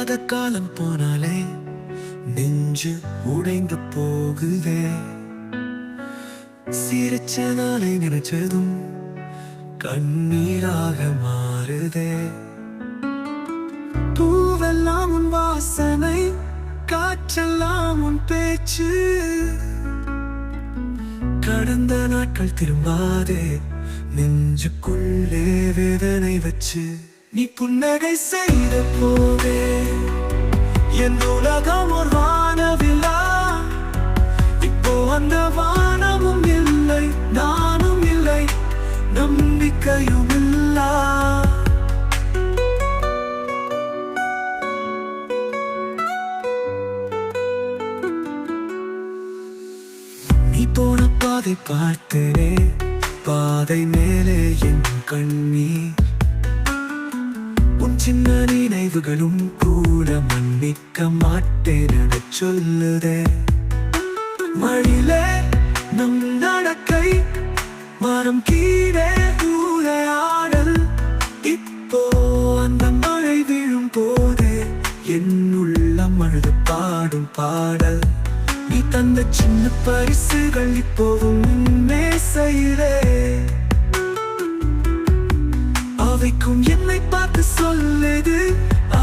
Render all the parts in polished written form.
மாத காலம் போனாலே நெஞ்சு உடைந்து போகுதே. சிரிச்ச நாளை நினைச்சதும் கண்ணீராக மாறுதே. பூவெல்லாம் உன் வாசனை, காற்றெல்லாம் உன் பேச்சு. கடந்த நாட்கள் திரும்பாதே, நெஞ்சுக்குள்ளே வேதனை வச்சு. நீ புன்னகை செய்த போதே என் உலகம் ஒரு வானவில்லா. இப்போ அந்த வானமும் இல்லை, நானும் இல்லை, நம்பிக்கையும் இல்லா. நீ போன பாதை பார்த்தேனே, பாதை மேலே என் கண்ணீர். உன் சின்ன நினைவுகளும் கூட மன்னிக்க மாட்டேன் என சொல்லுதே. மழிலே நம் நடக்கை, மரம் கீழே தூளையாடல். இப்போ அந்த மழை விழும் போதே என் உள்ளம் அழுது பாடும் பாடல். நீ தந்த சின்ன பரிசுகள் இப்போவும் மேசையிலே. அவைக்கும் என்னை பார்த்து சொல்லுது,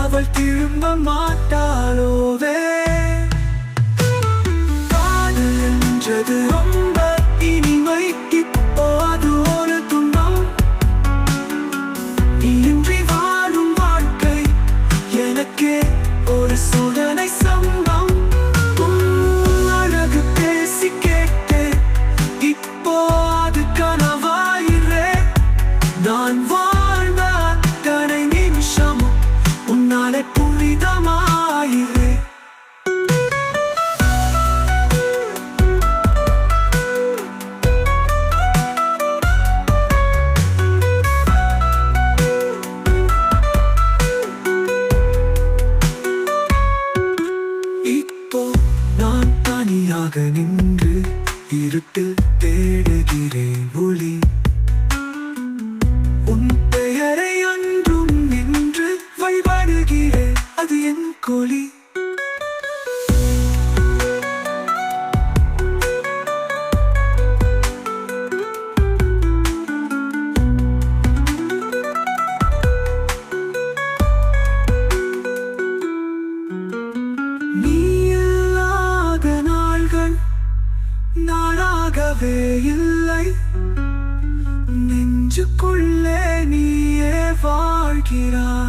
அவள் திரும்ப மாட்டாளோவே. காதல் என்றது ரொம்ப இனிமை, இப்போ அது ஒரு துன்பம். நீயின்றி வாழும் வாழ்க்கை எனக்கே ஒரு சோதனை சம்பம். அழகு பேசி கேட்டு இப்போ அது கனவாயிரே. நான் வாழ்ந்த அத்தனை நிமிஷமும் உன்னாலே புனிதமாயிரே. இப்போ நான் தனியாக நின்று இருட்டில் தேடுகிறேன் ஒளி. உன் பெயரை அன்றும் நின்று வழிபாடுகிறேன், அது என் கொலி. நீ இல்லாத நாள்கள் நாளாகவே இல்லை. நெஞ்சுக்குள்ளே நீயே வாழ்கிறாய்.